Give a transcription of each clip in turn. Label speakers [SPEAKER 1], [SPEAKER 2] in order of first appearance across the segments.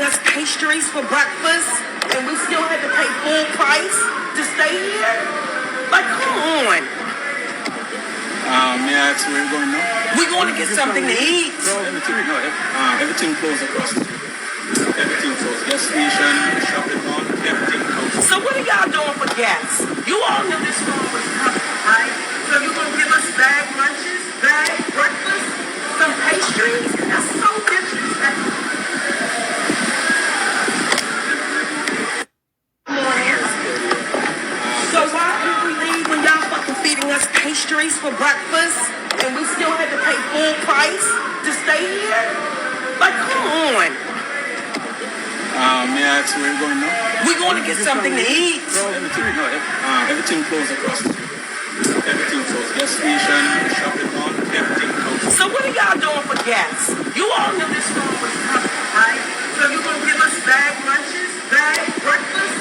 [SPEAKER 1] us pastries for breakfast, and we still had to pay full price to stay here? Like, come on.
[SPEAKER 2] May I ask where you're going now?
[SPEAKER 1] We're going to get something to eat.
[SPEAKER 2] Everything closed across the street. Everything closed. Gas station, shopping mall, everything closed.
[SPEAKER 1] So what are y'all doing for gas? You all knew this storm was coming, right? So you're going to give us bag lunches, bag breakfast, some pastries? That's so disrespectful. So why did we leave when y'all fucking feeding us pastries for breakfast, and we still had to pay full price to stay here? Like, come on.
[SPEAKER 2] May I ask where you're going now?
[SPEAKER 1] We're going to get something to eat.
[SPEAKER 2] Everything closed across the street. Everything closed. Gas station, shopping mall, everything closed.
[SPEAKER 1] So what are y'all doing for gas? You all knew this storm was coming, right? So you're going to give us bag lunches, bag breakfast,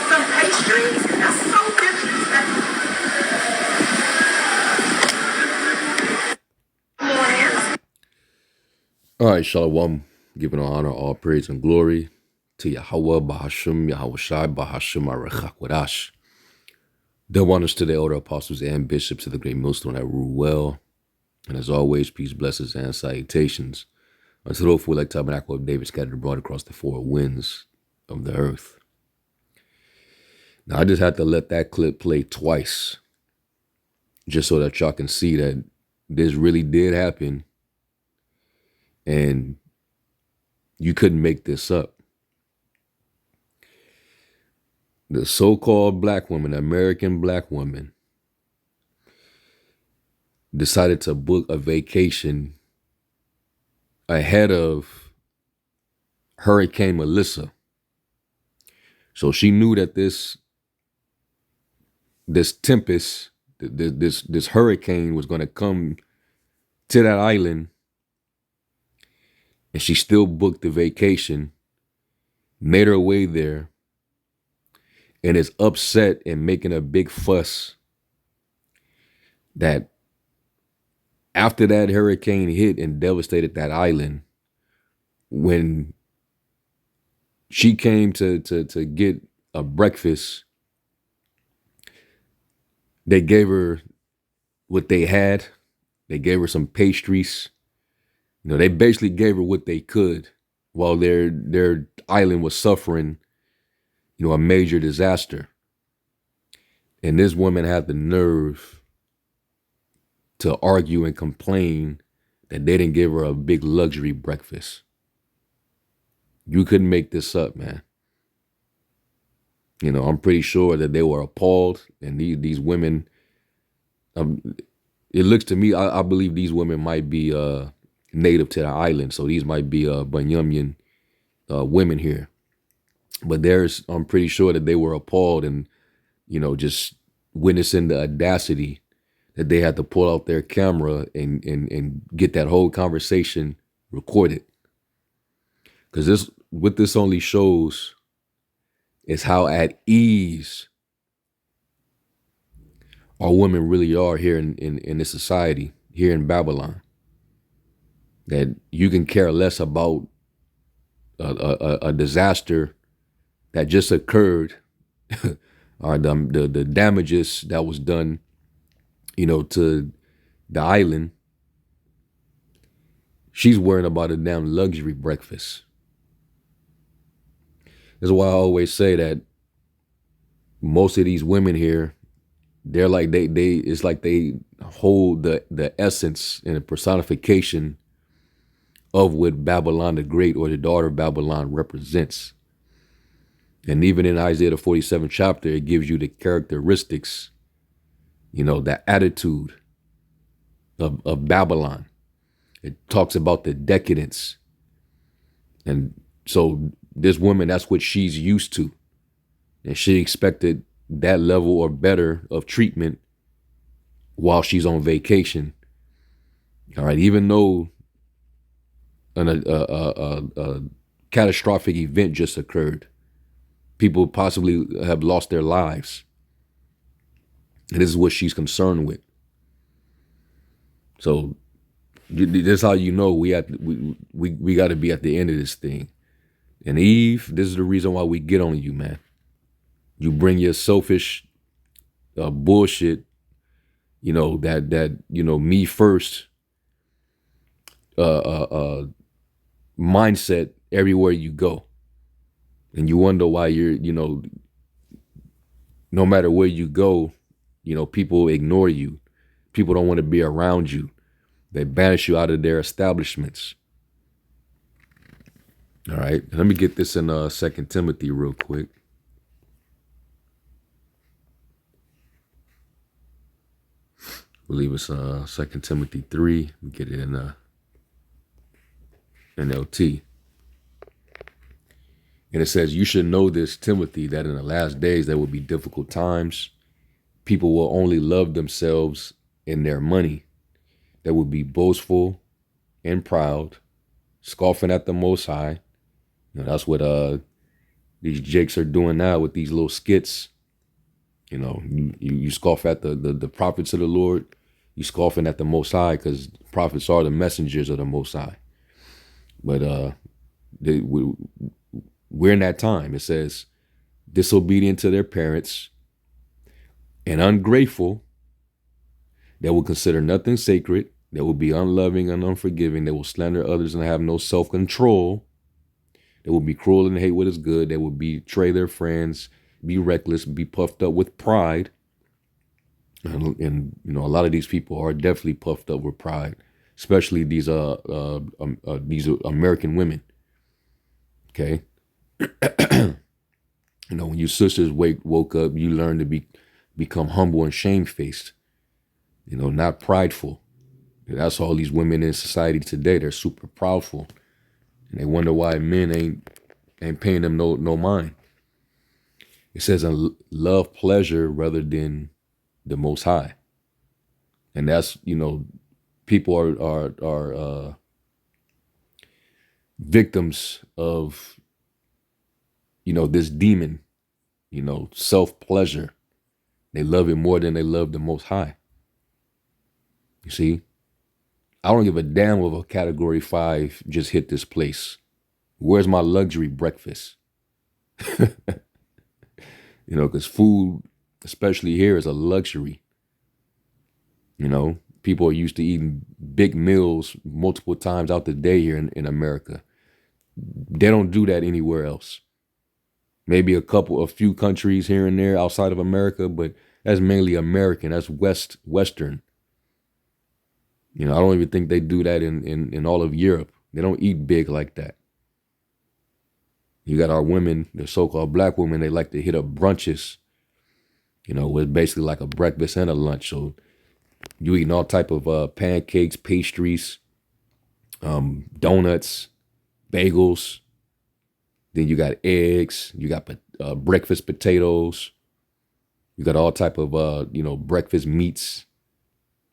[SPEAKER 1] some pastries? That's so disrespectful.
[SPEAKER 3] All right, Shalom. Giving honor, all praise, and glory to Yahweh, Bahashim, Yahweh Shai, Bahashim, Arechakwadash. Double honors to the elder apostles and bishops of the great millstone that rule well. And as always, peace, blessings, and salutations unto the hopeful like tabernacle of David scattered abroad across the four winds of the earth. Now, I just had to let that clip play twice just so that y'all can see that this really did happen and you couldn't make this up. The so-called black woman, American black woman, decided to book a vacation ahead of Hurricane Melissa. So she knew that this tempest, this hurricane was going to come to that island, and she still booked the vacation, made her way there, and is upset and making a big fuss that after that hurricane hit and devastated that island, when she came to get a breakfast, they gave her what they had. They gave her some pastries. You know, they basically gave her what they could while their island was suffering, you know, a major disaster. And this woman had the nerve to argue and complain that they didn't give her a big luxury breakfast. You couldn't make this up, man. You know, I'm pretty sure that they were appalled, and these women, it looks to me, I believe these women might be native to the island, so these might be Banyamyan women here. But I'm pretty sure that they were appalled and, you know, just witnessing the audacity that they had to pull out their camera and get that whole conversation recorded. Because what this only shows is how at ease our women really are here in this society, here in Babylon. That you can care less about a disaster that just occurred, or the damages that was done, you know, to the island. She's worrying about a damn luxury breakfast. That's why I always say that most of these women here, they're like it's like they hold the essence and the personification of what Babylon the Great or the daughter of Babylon represents. And even in Isaiah the 47th chapter, it gives you the characteristics, you know, the attitude of Babylon. It talks about the decadence. And so this woman, that's what she's used to. And she expected that level or better of treatment while she's on vacation. All right, even though a catastrophic event just occurred, people possibly have lost their lives. And this is what she's concerned with. So this is how you know we got to be at the end of this thing. And Eve, this is the reason why we get on you, man. You bring your selfish bullshit, that me first mindset everywhere you go. And you wonder why no matter where you go, people ignore you. People don't want to be around you. They banish you out of their establishments. All right. Let me get this in 2 Timothy real quick. I believe it's 2 Timothy 3. We get it in NLT. And it says, you should know this, Timothy, that in the last days there will be difficult times. People will only love themselves and their money. They will be boastful and proud, scoffing at the Most High. That's what these jakes are doing now with these little skits. You scoff at the prophets of the Lord. You scoffing at the Most High because prophets are the messengers of the Most High. But we're in that time. It says, disobedient to their parents and ungrateful. They will consider nothing sacred. They will be unloving and unforgiving. They will slander others and have no self-control. They will be cruel and hate what is good. They will betray their friends, be reckless, be puffed up with pride. And a lot of these people are definitely puffed up with pride, especially these American women. Okay. When your sisters woke up, you learn to become humble and shamefaced, not prideful. That's all these women in society today. They're super proudful. And they wonder why men ain't paying them no mind. It says, love pleasure rather than the Most High. And that's, people are victims of, this demon, self-pleasure. They love it more than they love the Most High. You see, I don't give a damn if a category 5 just hit this place. Where's my luxury breakfast? Because food, especially here, is a luxury. People are used to eating big meals multiple times out the day here in America. They don't do that anywhere else. Maybe a few countries here and there outside of America, but that's mainly American. That's Western. I don't even think they do that in all of Europe. They don't eat big like that. You got our women, the so-called black women, they like to hit up brunches, with basically like a breakfast and a lunch. So you eating all type of pancakes, pastries, donuts, bagels. Then you got eggs. You got breakfast potatoes. You got all type of breakfast meats,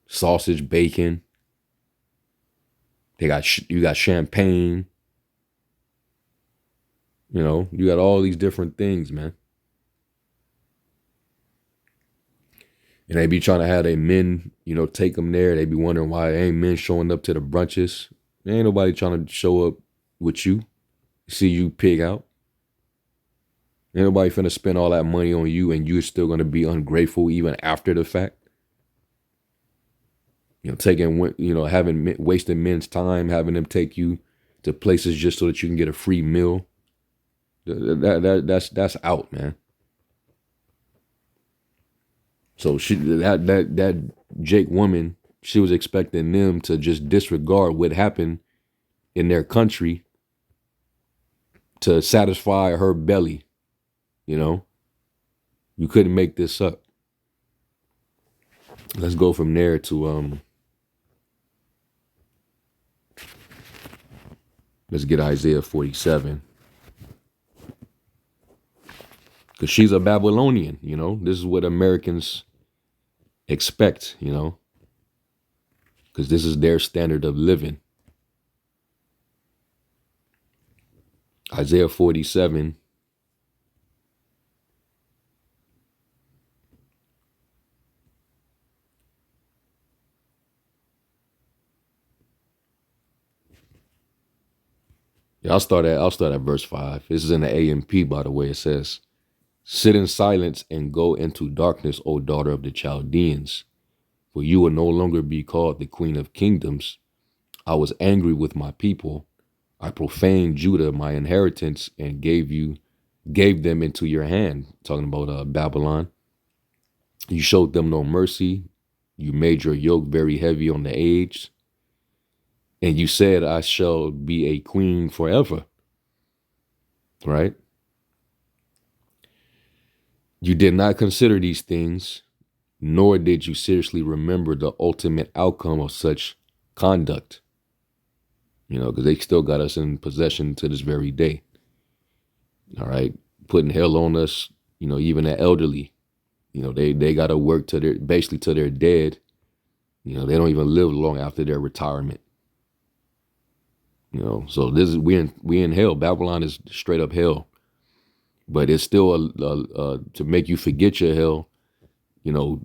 [SPEAKER 3] sausage, bacon. You got champagne. You got all these different things, man. And they be trying to have their men, take them there. They be wondering why ain't men showing up to the brunches. Ain't nobody trying to show up with you, see you pig out. Ain't nobody finna spend all that money on you and you're still going to be ungrateful even after the fact. Wasting men's time, having them take you to places just so that you can get a free meal. That's out, man. So that Jake woman, she was expecting them to just disregard what happened in their country to satisfy her belly. You couldn't make this up. Let's go from there to let's get Isaiah 47. Because she's a Babylonian, This is what Americans expect, Because this is their standard of living. Isaiah 47. Yeah, I'll start at verse 5. This is in the AMP, by the way. It says, "Sit in silence and go into darkness, O daughter of the Chaldeans, for you will no longer be called the queen of kingdoms. I was angry with my people. I profaned Judah, my inheritance, and gave them into your hand." Talking about Babylon. "You showed them no mercy. You made your yoke very heavy on the aged. And you said, I shall be a queen forever." Right? "You did not consider these things, nor did you seriously remember the ultimate outcome of such conduct." Because they still got us in possession to this very day. All right. Putting hell on us, even the elderly. They got to work basically till they're dead. They don't even live long after their retirement. So we in hell. Babylon is straight up hell, but it's still to make you forget your hell. You're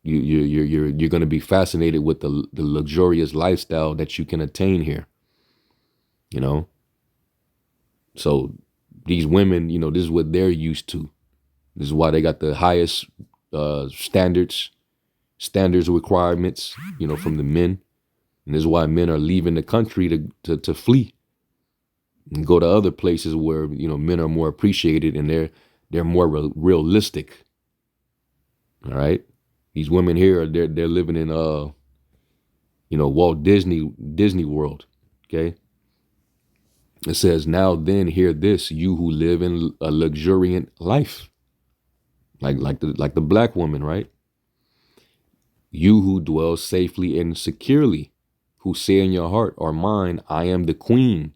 [SPEAKER 3] going to be fascinated with the luxurious lifestyle that you can attain here. So these women, this is what they're used to. This is why they got the highest standards requirements, from the men. And this is why men are leaving the country to flee and go to other places where, men are more appreciated and they're more realistic. All right. These women here, they're living in Walt Disney World. Okay. It says, "Now then, hear this, you who live in a luxuriant life," like the black woman, right? "You who dwell safely and securely, who say in your heart or mind, I am the queen,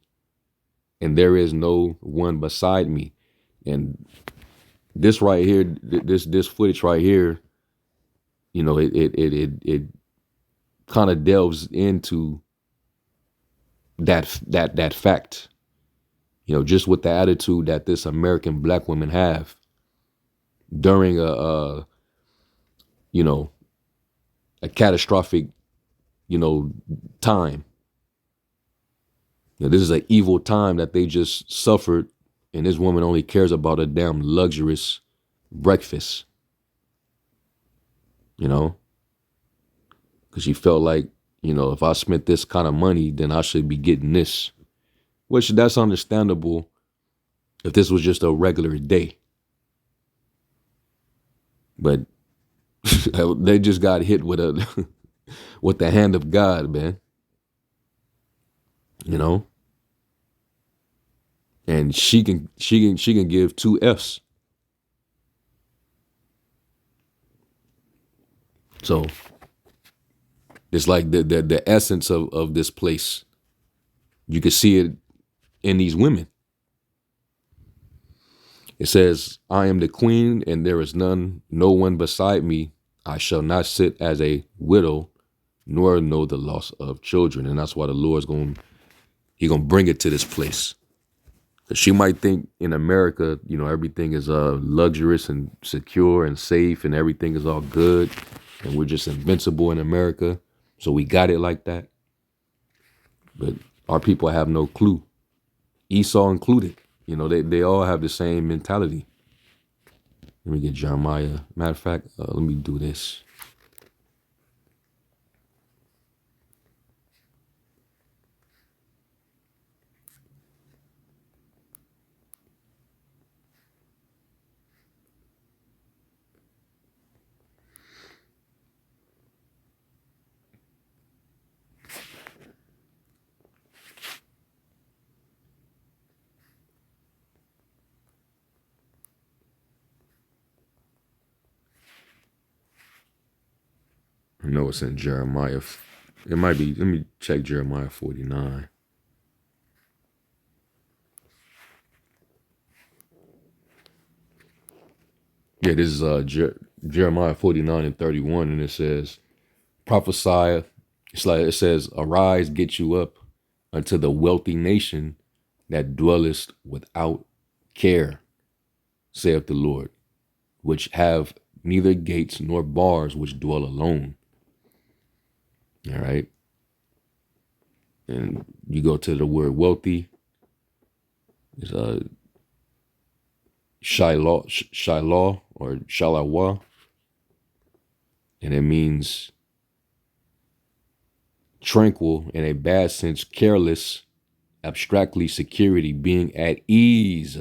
[SPEAKER 3] and there is no one beside me." And this right here, this footage right here, it kind of delves into that fact. Just with the attitude that this American black women have during a catastrophic, time. This is an evil time that they just suffered, and this woman only cares about a damn luxurious breakfast. Because she felt like, if I spent this kind of money, then I should be getting this. Which that's understandable if this was just a regular day. But they just got hit with with the hand of God, man. And she can give 2 F's. So it's like the essence of this place. You can see it in these women. It says, "I am the queen, and there is no one beside me. I shall not sit as a widow, nor know the loss of children." And that's why the Lord's He's gonna bring it to this place. Cause she might think in America, everything is luxurious and secure and safe, and everything is all good, and we're just invincible in America. So we got it like that. But our people have no clue, Esau included. They all have the same mentality. Let me get Jeremiah. Matter of fact, let me do this. I know it's in Jeremiah. It might be. Let me check Jeremiah 49. Yeah, this is Jeremiah 49 and 31, and it says, "Prophesy." It says, "Arise, get you up unto the wealthy nation that dwellest without care, saith the Lord, which have neither gates nor bars, which dwell alone." All right. And you go to the word wealthy, It's Shiloh or Shalawa, and it means tranquil in a bad sense, careless, abstractly security, being at ease.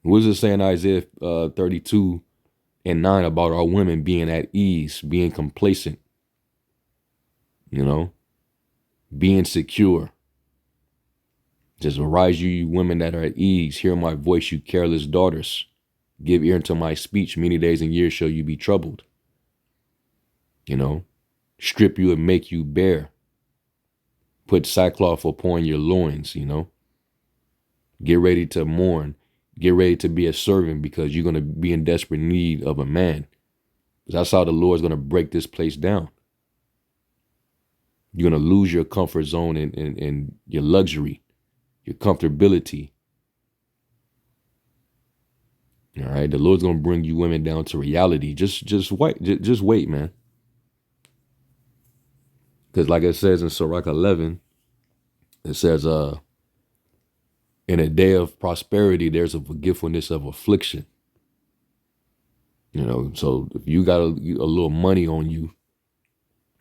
[SPEAKER 3] What does it say in Isaiah 32:9 about our women being at ease, being complacent, being secure? Just arise, you women that are at ease. Hear my voice, you careless daughters. Give ear unto my speech. Many days and years shall you be troubled. Strip you and make you bare. Put sackcloth upon your loins, Get ready to mourn. Get ready to be a servant because you're going to be in desperate need of a man. That's how the Lord's going to break this place down. You're going to lose your comfort zone and your luxury, your comfortability. All right. The Lord's going to bring you women down to reality. Just wait, man. Because like it says in Sirach 11, it says, in a day of prosperity, there's a forgetfulness of affliction. So if you got a little money on you,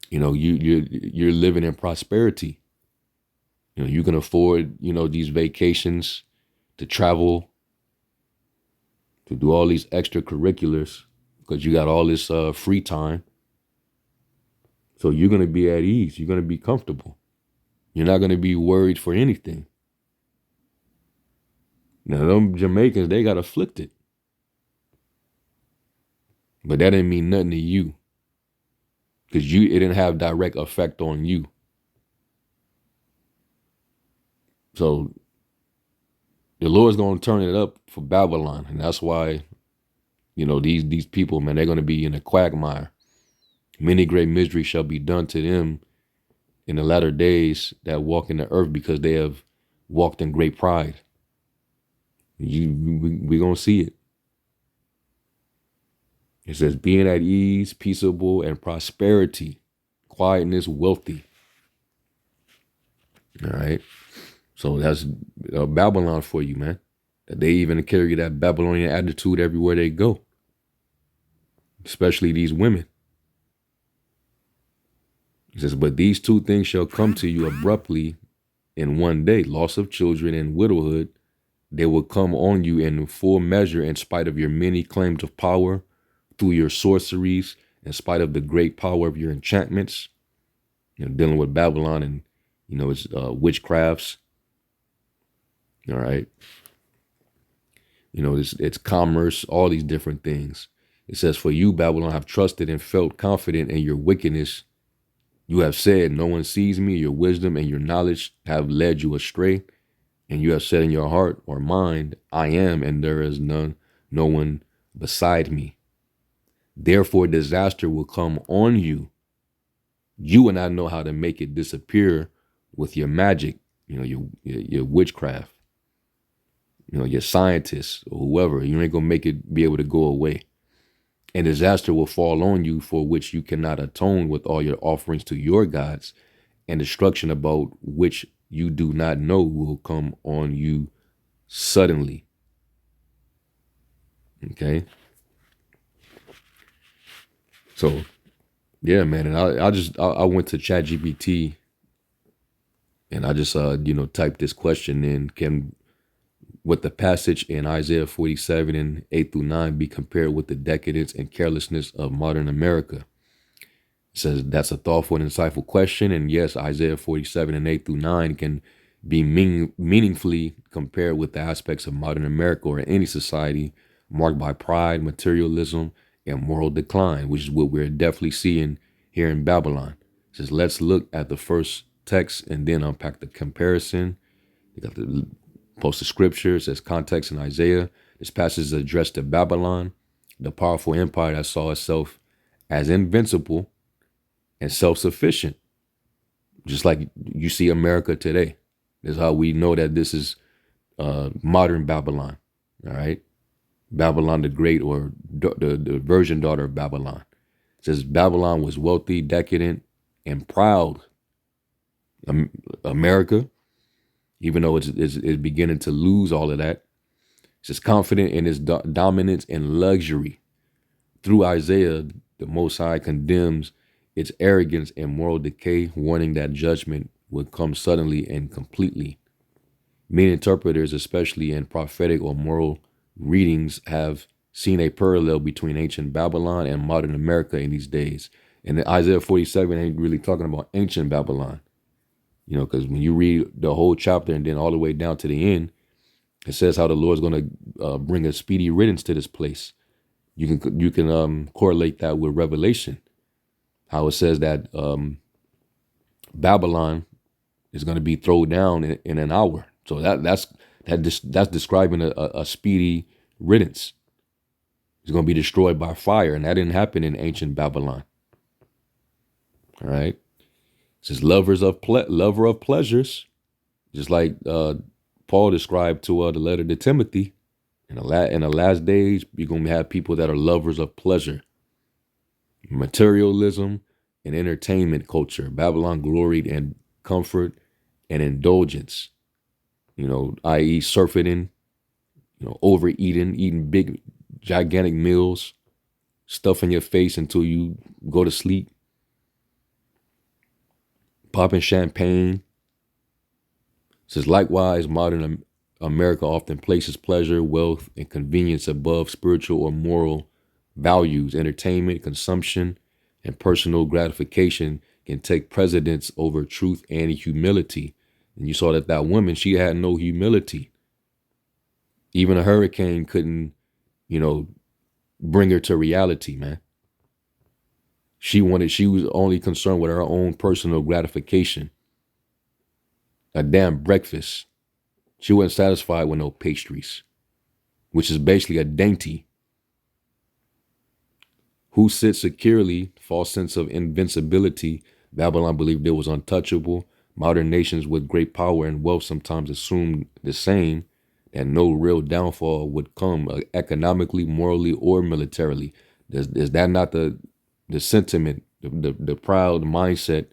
[SPEAKER 3] you're living in prosperity. You can afford, these vacations, to travel, to do all these extracurriculars because you got all this free time. So you're going to be at ease. You're going to be comfortable. You're not going to be worried for anything. Now, them Jamaicans, they got afflicted. But that didn't mean nothing to you. Because it didn't have direct effect on you. So the Lord's going to turn it up for Babylon. And that's why, these people, man, they're going to be in a quagmire. Many great miseries shall be done to them in the latter days that walk in the earth because they have walked in great pride. We're going to see it. It says, being at ease, peaceable, and prosperity, quietness, wealthy. All right. So that's Babylon for you, man. They even carry that Babylonian attitude everywhere they go, especially these women. It says, but these two things shall come to you abruptly in one day, loss of children and widowhood. They will come on you in full measure in spite of your many claims of power, through your sorceries, in spite of the great power of your enchantments, dealing with Babylon and, its witchcrafts. All right. It's commerce, all these different things. It says, for you, Babylon, have trusted and felt confident in your wickedness. You have said, no one sees me. Your wisdom and your knowledge have led you astray. And you have said in your heart or mind, I am, and there is no one beside me. Therefore, disaster will come on you. You will not know how to make it disappear with your magic, your witchcraft, your scientists or whoever. You ain't going to make it be able to go away. And disaster will fall on you for which you cannot atone with all your offerings to your gods, and destruction about which you do not know will come on you suddenly. Okay. So, yeah, man. And I went to ChatGPT and I just, typed this question in. Would the passage in Isaiah 47 and 8-9 be compared with the decadence and carelessness of modern America? It says that's a thoughtful and insightful question. And yes, Isaiah 47 and 8-9 can be meaningfully compared with the aspects of modern America or any society marked by pride, materialism, and moral decline, which is what we're definitely seeing here in Babylon. It says, let's look at the first text and then unpack the comparison. You got the post of scripture. It says context in Isaiah. This passage is addressed to Babylon, the powerful empire that saw itself as invincible and self-sufficient, just like you see America today. This is how we know that this is modern Babylon. All right. Babylon the Great, or the virgin daughter of Babylon. It says Babylon was wealthy, decadent, and proud. America, even though it's beginning to lose all of that. It's just confident in its dominance and luxury. Through Isaiah, the Most High condemns its arrogance and moral decay, warning that judgment would come suddenly and completely. Many interpreters, especially in prophetic or moral readings, have seen a parallel between ancient Babylon and modern America in these days. And Isaiah 47 ain't really talking about ancient Babylon, because when you read the whole chapter and then all the way down to the end, it says how the Lord's going to bring a speedy riddance to this place. You can correlate that with Revelation, how it says that Babylon is going to be thrown down in an hour. So that's describing a speedy riddance. It's going to be destroyed by fire, and that didn't happen in ancient Babylon. All right, it says lover of pleasures, just like Paul described to the letter to Timothy. In the last days, you're going to have people that are lovers of pleasure, materialism, and entertainment culture. Babylon gloried in comfort and indulgence, i.e. surfeiting, overeating, eating big, gigantic meals, stuffing your face until you go to sleep, popping champagne. It says, likewise, modern America often places pleasure, wealth, and convenience above spiritual or moral values. Entertainment, consumption, and personal gratification can take precedence over truth and humility. And you saw that woman, she had no humility. Even a hurricane couldn't, bring her to reality, man. She was only concerned with her own personal gratification. A damn breakfast. She wasn't satisfied with no pastries, which is basically a dainty. Who sits securely, false sense of invincibility. Babylon believed it was untouchable. Modern nations with great power and wealth sometimes assume the same, that no real downfall would come economically, morally, or militarily. Is that not the sentiment, the proud mindset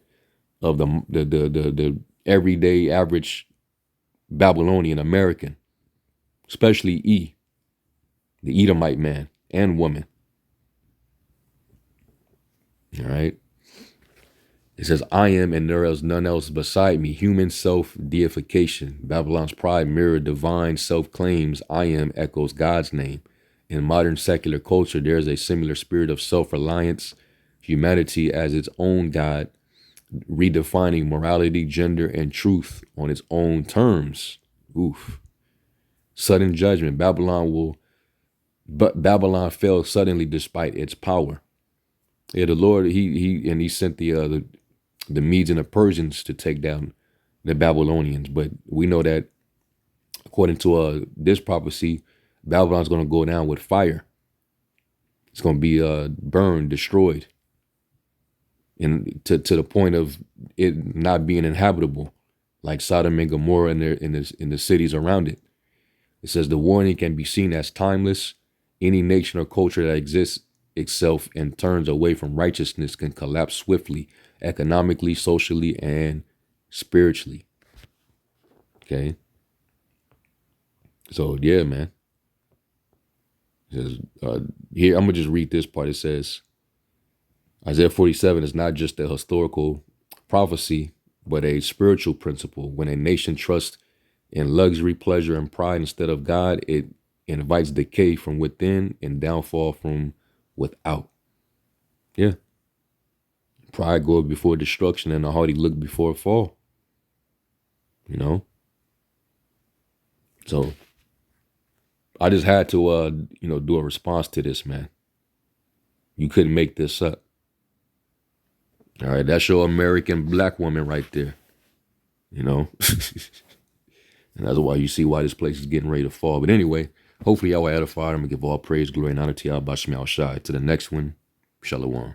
[SPEAKER 3] of the everyday average Babylonian American, especially the Edomite man and woman? All right. It says, I am and there is none else beside me. Human self-deification. Babylon's pride mirrored divine self-claims. I am echoes God's name. In modern secular culture, there is a similar spirit of self-reliance, humanity as its own God, redefining morality, gender, and truth on its own terms. Oof. Sudden judgment. Babylon fell suddenly despite its power. Yeah, the Lord, he sent the Medes and the Persians to take down the Babylonians. But we know that according to this prophecy, Babylon's going to go down with fire. It's going to be burned, destroyed, and to the point of it not being inhabitable, like Sodom and Gomorrah in the cities around it. It says the warning can be seen as timeless. Any nation or culture that exists itself and turns away from righteousness can collapse swiftly, economically, socially, and spiritually. Okay. So yeah, man. It says, here, I'm gonna just read this part. It says, Isaiah 47 is not just a historical prophecy, but a spiritual principle. When a nation trusts in luxury, pleasure, and pride instead of God, it invites decay from within and downfall from without. Yeah. Pride goeth before destruction and a haughty look before a fall. So I just had to do a response to this, man. You couldn't make this up. All right, that's your American black woman right there. And that's why you see why this place is getting ready to fall. But anyway, hopefully y'all were edified. I'm going to give all praise, glory, and honor to y'all. Bashmi al Shai. To the next one, Shalom.